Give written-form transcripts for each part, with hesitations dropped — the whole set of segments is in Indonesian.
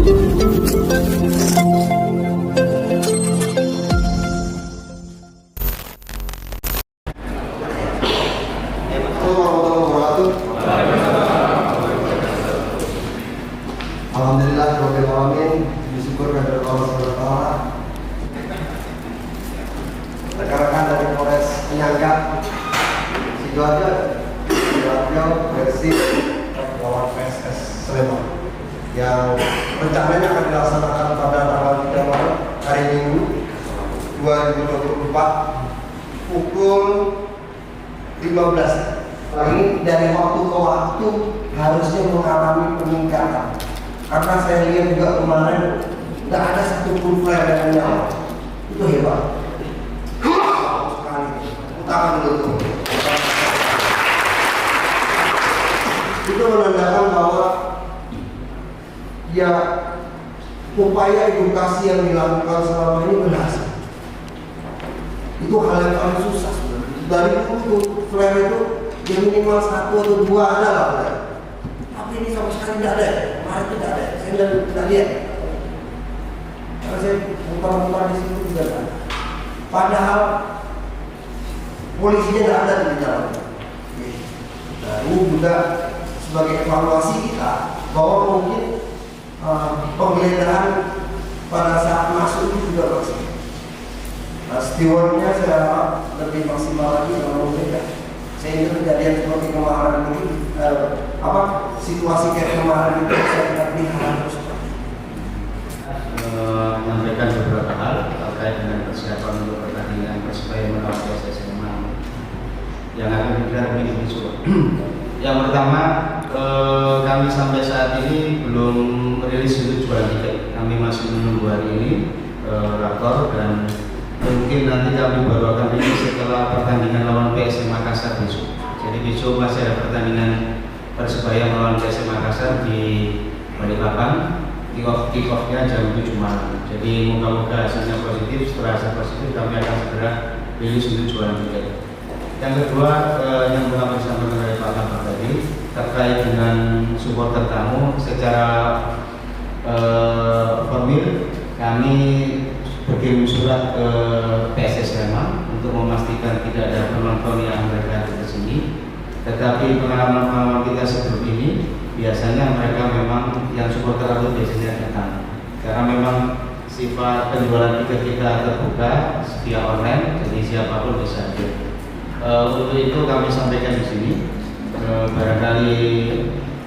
Alhamdulillah, Rabbil Alamin, bersyukur kepada Allah SWT. Rekan-rekan dari Polres Penyangga, Sidoarjo, Persib lawan PSS Sleman yang rencananya akan dilaksanakan pada tanggal 3 Maret hari Minggu 2024 pukul 15. Ini dari waktu ke waktu harusnya mengalami peningkatan. Karena saya lihat juga kemarin tidak ada satupun flare yang nyala. Itu hebat. Sekali. Tangan dulu. Itu menandakan bahwa ya upaya edukasi yang dilakukan selama ini berhasil. Itu hal yang paling susah sebenarnya. Dari dulu flare itu ya minimal 1 atau 2 ada lah flare. Tapi ini sama sekali tidak ada. Kemarin tidak ada. Saya tidak lihat. Karena saya mutar-mutar di situ tidak ada. Padahal polisinya tidak ada di dalam. Nah, ini juga sebagai evaluasi kita bahwa mungkin penggeledahan pada saat masuk itu juga masih. Nah, stewardnya saya harap lebih maksimal lagi dalam memberikan. Sehingga kejadian seperti kemarin ini, situasi kayak kemarin itu saya tidak lihat terus. Menyampaikan beberapa hal terkait dengan persiapan untuk pertandingan Persebaya melawan PSS Sleman yang akan digelar minggu besok. Yang pertama, kami sampai saat ini belum merilis untuk jual tiket. Kami masih menunggu hari ini rapor dan mungkin nanti kami baru akan rilis setelah pertandingan lawan PSM Makassar besok. Jadi besok masih ada pertandingan Persebaya melawan PSM Makassar di Balikpapan. Kick-off-nya jam 7 malam. Jadi moga-moga hasilnya positif. Setelah hasil positif kami akan segera rilis untuk jualan tiket. Yang kedua, yang pertama disampaikan oleh Pak Kabar tadi terkait dengan supporter tamu secara formil kami berkirim surat ke PSS Sleman untuk memastikan tidak ada penonton yang mereka ke sini. Tetapi pengalaman kita sebelum ini biasanya mereka memang yang supporter itu biasanya datang karena memang sifat penjualan tiket kita terbuka via online, jadi siapapun bisa hadir. Untuk itu kami sampaikan di sini, barangkali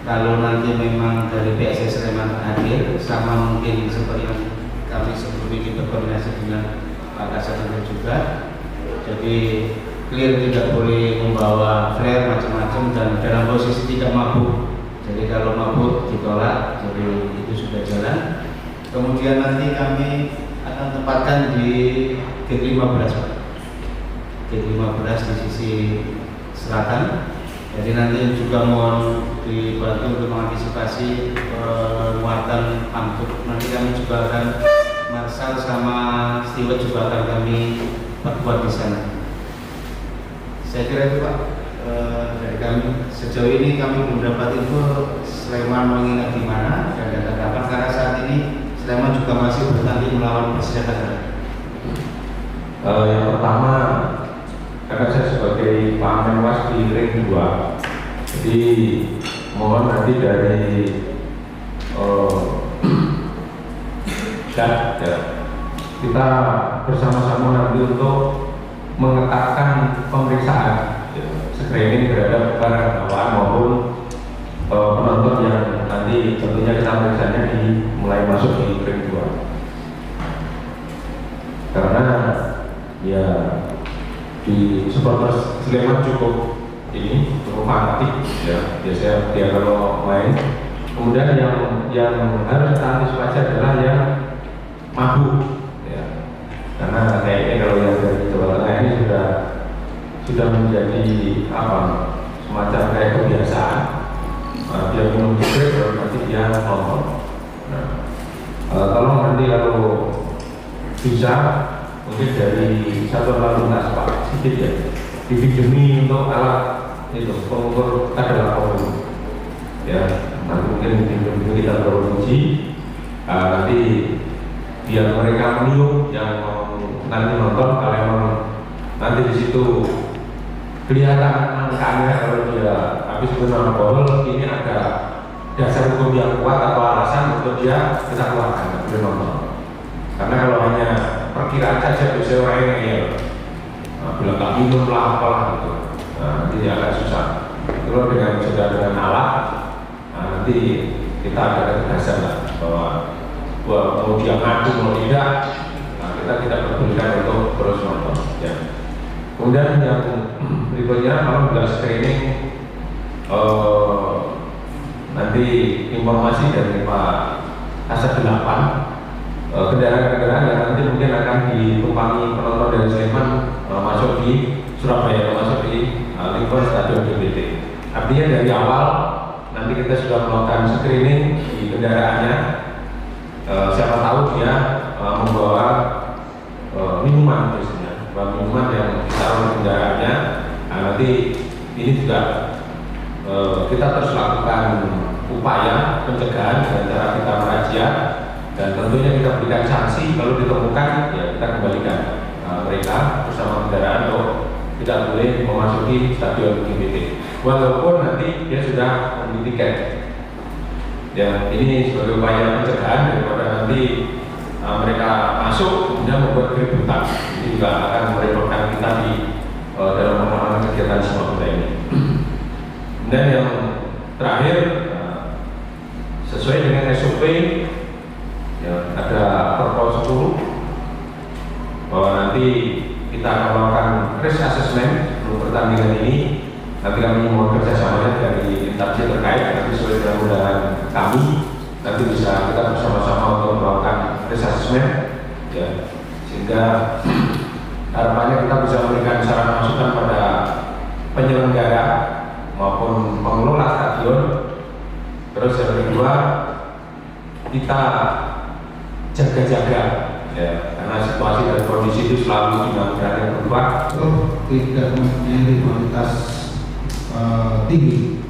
kalau nanti memang dari PSS Sleman hadir, sama mungkin seperti yang kami sebelum ini berkoordinasi dengan Pak Kasat juga, jadi clear tidak boleh membawa flare macam-macam dan dalam posisi tidak mabuk. Jadi kalau mabuk ditolak, jadi itu sudah jalan. Kemudian nanti kami akan tempatkan di gate 15, Pak. Gate 15 di sisi selatan. Jadi nanti juga mohon dibantu untuk mengantisipasi muatan angkut. Nanti kami juga akan marshal sama steward juga akan kami perkuat di sana. Saya kira itu, Pak. Dari kami sejauh ini kami belum dapat info Sleman menginap di mana dan data kapan karena saat ini Sleman juga masih bertanding melawan Persija. Yang pertama, karena saya sebagai pamen was di ring 2, jadi mohon nanti dari dan ya, kita bersama-sama nanti untuk mengetatkan pemeriksaan screening terhadap para lawan maupun penonton yang nanti tentunya kita periksanya mulai masuk di ring 2 karena ya di supporter Sleman cukup fanatik ya biasanya dia kalau main. Kemudian yang harus kita antisipasi adalah yang mabuk ya, karena kayaknya kalau yang dari Jawa Tengah ini sudah menjadi semacam kayak kebiasaan. Dia minum bis baru nanti dia nonton. Tolong nanti kalau bisa mungkin dari satuan lalu lintas Pak sedikit ya dipinjemi untuk alat itu pengukur kadar alkohol ya. Nanti mungkin kita beruji nanti biar mereka meniup yang nanti nonton, kalau emang nanti di situ kelihatan angkanya kalau dia habis minum alkohol, ini ada dasar hukum yang kuat atau alasan untuk dia kita keluarkan boleh nonton. Karena kalau hanya perkiraan saja bisa orang yang bila tak minum lah apalah gitu, nanti agak susah. Kalau dengan sudah dengan alat, nanti kita ada ketegasan lah bahwa mau dia ngaku mau tidak, kita tidak perbolehkan untuk terus nonton. Ya. Kemudian yang berikutnya kalau sudah screening, nanti informasi dari Pak Kasat 8 kendaraan-kendaraan yang nanti mungkin akan ditumpangi penonton dari Sleman masuk di Surabaya, masuk di lingkungan Stadion GBT. Artinya dari awal nanti kita sudah melakukan screening di kendaraannya. Siapa tahu dia membawa minuman biasanya, minuman yang ditaruh di kendaraannya. Nanti ini juga kita terus lakukan upaya pencegahan dengan cara kita merazia, dan tentunya kita berikan sanksi kalau ditemukan, ya kita kembalikan mereka bersama kendaraan untuk tidak boleh memasuki Stadion GBT walaupun nanti dia sudah membeli tiket. Ya, ini sebagai upaya pencegahan daripada nanti mereka masuk kemudian membuat keributan. Ini juga akan merepotkan kita di dalam melakukan kegiatan sepak bola ini. Dan yang terakhir, sesuai dengan SOP, ya, ada Perpol 10 bahwa nanti kita akan melakukan risk assessment untuk pertandingan ini. Nanti kami mohon kerjasamanya dari instansi terkait, nanti sesuai dengan undangan kami, nanti bisa kita bersama-sama untuk melakukan risk assessment, ya, sehingga harapannya kita bisa memberikan saran masukan pada penyelenggara maupun pengelola stadion. Terus yang kedua, kita jaga-jaga, ya, karena situasi dan kondisi itu selalu dinamika yang berubah. Tidak mempunyai rivalitas tinggi,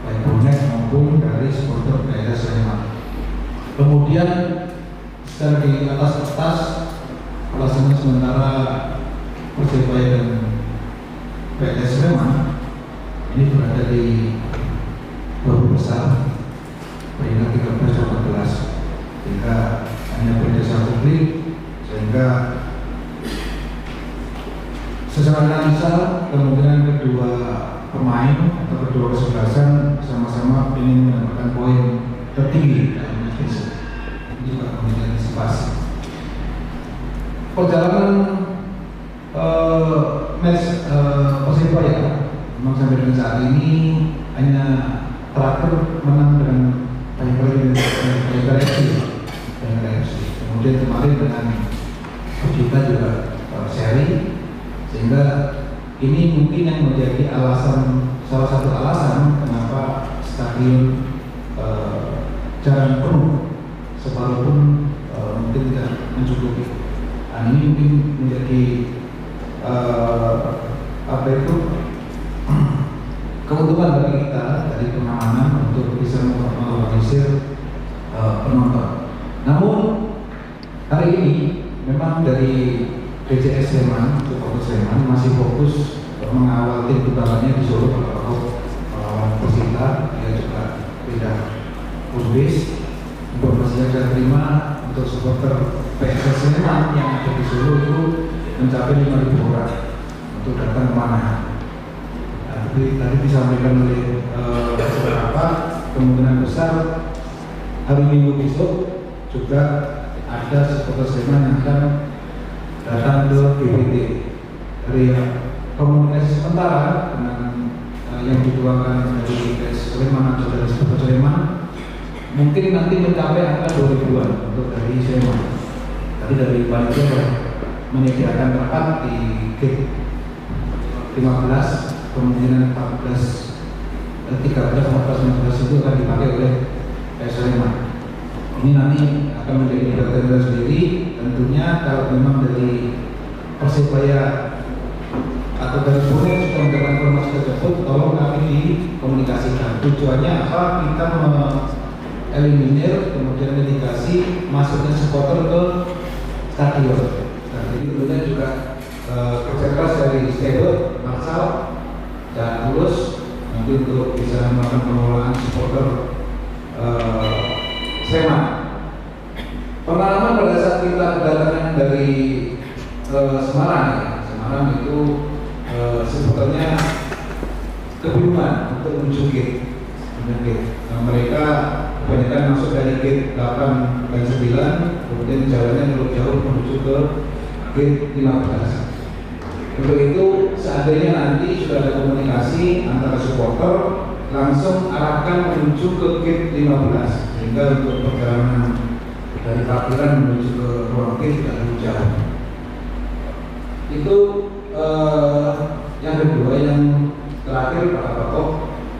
baik bonek maupun dari supporter daerah Sleman. Kemudian secara di atas kertas, pelaksanaan sementara Persebaya dan PS Sleman ini berada di baru besar peringkat 13-14, sehingga hanya berdasar publik, sehingga secara analisa kemungkinan kedua pemain atau kedua kesebelasan sama-sama ingin mendapatkan poin tertinggi dalam match besok. Ini juga kemudian antisipasi perjalanan match Persebaya memang sampai dengan saat ini hanya terakhir menang dengan Bayangkara FC. Kemudian kemarin dengan kita juga seri, sehingga ini mungkin yang menjadi alasan, salah satu alasan kenapa stadion jarang penuh, sekalipun mungkin tidak mencukupi. Dan ini mungkin menjadi keuntungan bagi kita dari pengamanan untuk bisa mengorganisir penonton. Namun hari ini memang dari DJS Sleman, supporter Sleman masih fokus mengawal tim putaranya di Solo kalau melawan Persita. Dia juga tidak full-base. Informasi yang saya terima untuk supporter PSS Sleman yang ada di Solo itu mencapai 5.000 orang untuk datang kemana. Tadi disampaikan oleh beberapa, kemungkinan besar hari Minggu besok juga ada supporter Sleman yang akan datang ke GBT. Dari komunikasi sementara dengan yang dituangkan dari PS Sleman atau dari supporter Sleman, mungkin nanti mencapai angka 2.000-an untuk dari Sleman. Tadi dari panitia menyediakan tempat di gate 15, kemungkinan 14, 13, 14, 15 itu akan dipakai oleh PS Sleman. Ini nanti akan menjadi perhatian sendiri. Tentunya kalau memang dari Persebaya atau dari bonek sudah mendapatkan informasi tersebut, tolong kami dikomunikasikan. Tujuannya apa? Kita eliminir, kemudian mitigasi masuknya supporter ke stadion. Nah, jadi kemudian juga kerja keras dari stadion, Marsal dan Tulus nanti untuk bisa melakukan pengelolaan supporter Sleman. Pengalaman pada saat kita kedatangan dari Semarang, ya. Semarang itu sebetulnya kebingungan untuk menuju gate. Nah, mereka kebanyakan masuk dari gate 8 dan 9, kemudian jalannya terlalu jauh menuju ke gate 15. Untuk itu seandainya nanti sudah ada komunikasi antara supporter, langsung arahkan menuju ke gate 15 sehingga untuk perjalanan dari parkiran menuju ke ruang gate tidak terlalu jauh. Itu yang kedua. Yang terakhir Pak Bapak,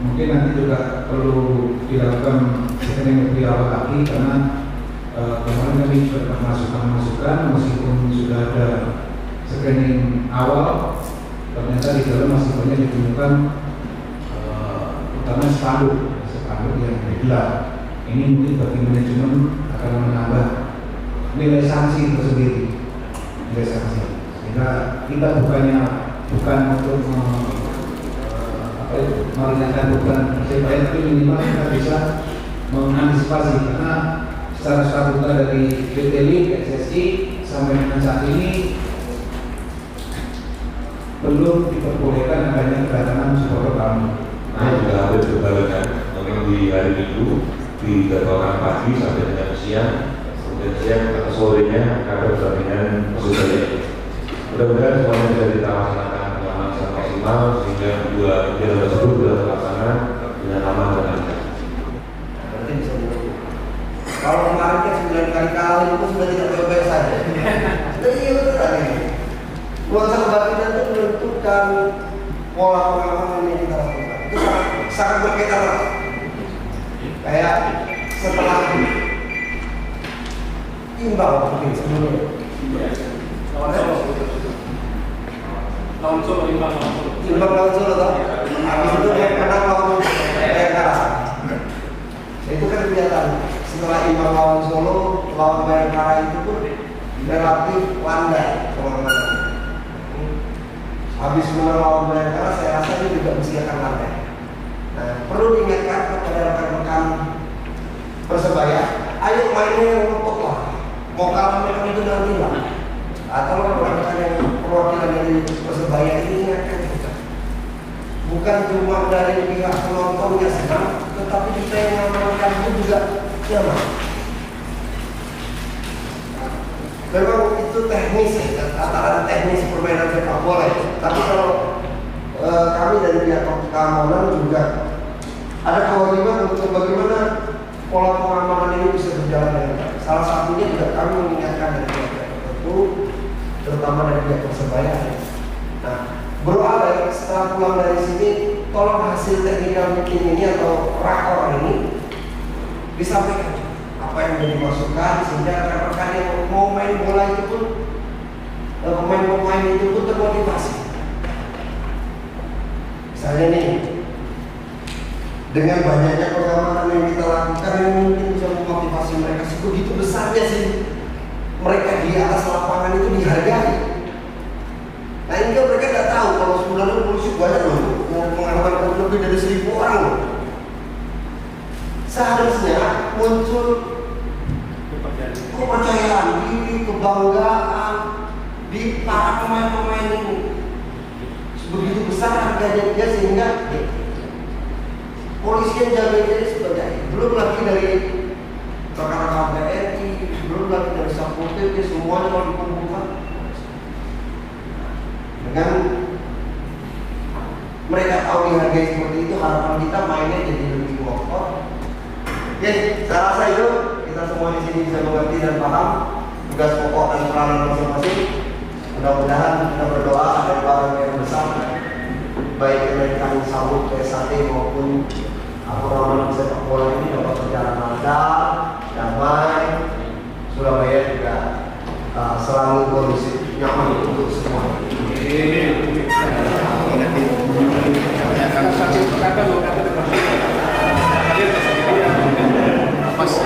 mungkin nanti juga perlu dilakukan screening lebih awal lagi karena kemarin kami sudah masukan meskipun sudah ada screening awal, ternyata di dalam masih banyak ditemukan utama spanduk yang digelar. Ini mungkin bagi manajemen akan menambah nilai sanksi tersendiri, sehingga kita bukan untuk meringankan beban supaya tapi minimal kita bisa mengantisipasi, karena secara statuta dari PT LIG, PSSI sampai dengan saat ini belum diperbolehkan adanya kedatangan supporter kami. Nah, juga ada berbarengan, mungkin di hari Minggu dijadwalkan pagi sampai dengan siang, kemudian siang atau sorenya ada pertandingan Persebaya. Mudah-mudahan semuanya bisa dilaksanakan dengan sangat maksimal sehingga dua kegiatan tersebut bisa terlaksana dengan aman dan lancar. Berarti bisa dilakukan. Kalau kemarin kan 9 kali kalah itu sudah tidak baik-baik saja. Jadi iya betul ini. Nuansa kebatinan itu menentukan pola pengamanan yang kita lakukan. Itu sangat berkaitan lah. Kayak setelah imbang mungkin sebelumnya. Lawan Solo imbang lawan Solo toh. Habis itu dia menang lawan Bayangkara. Itu kan kelihatan setelah imbang lawan Solo, lawan Bayangkara itu pun relatif landai kemana-mana. Habis menang lawan Bayangkara, saya rasa ini juga mesti akan landai. Nah, perlu diingatkan kepada rekan-rekan Persebaya, ayo mainnya yang ngotot lah. Mau kalah mereka itu nanti lah. Atau rekan-rekan yang perwakilan dari Persebaya ini ingatkan kita. Bukan cuma dari pihak penontonnya senang, tetapi kita yang menonton itu juga nyaman. Memang itu teknis ya, tataran teknis permainan sepak bola. Tapi kalau kami dari pihak keamanan juga ada kewajiban untuk bagaimana pola pengamanan ini bisa berjalan dengan baik. Salah satunya juga kami mengingatkan dari pihak tertentu, terutama dari pihak Persebaya. Nah, Bro Alex setelah pulang dari sini, tolong hasil technical meeting ini atau rakor ini disampaikan apa yang menjadi masukan sehingga rekan-rekan yang mau main bola itu pun pemain-pemain itu pun termotivasi. Misalnya nih, dengan banyaknya pengamanan yang kita lakukan ini mungkin bisa memotivasi mereka. Sebegitu besarnya sih mereka di atas lapangan itu dihargai. Nah ini kan mereka tidak tahu kalau sebenarnya polisi banyak loh yang mengamankan lebih dari 1.000 orang loh. Seharusnya muncul kepercayaan diri, kebanggaan di para pemain-pemain ini. Begitu besar harganya dia sehingga polisi yang jaga diri sebagai belum lagi dari rekan-rekan TNI, belum lagi dari Satpol PP, semuanya kalau dikumpulkan dengan mereka tahu dihargai seperti itu, harapan kita mainnya jadi lebih kokoh. Oke, saya rasa itu kita semua di sini bisa mengerti dan paham tugas pokok dan peranan masing-masing. Mudah-mudahan kita berdoa ada barang yang besar, baik yang kami sambut PSAT maupun aturan sepak bola ini dapat berjalan lancar, damai. Surabaya juga selalu kondusif, nyaman untuk semua. Mas.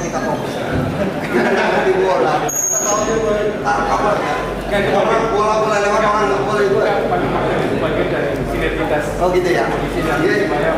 Kita fokus. Di bola. Tahu dia apa ya? Bola lewat orang nggak boleh itu. Bagian dari sinergitas. Oh gitu ya. Sinergi supaya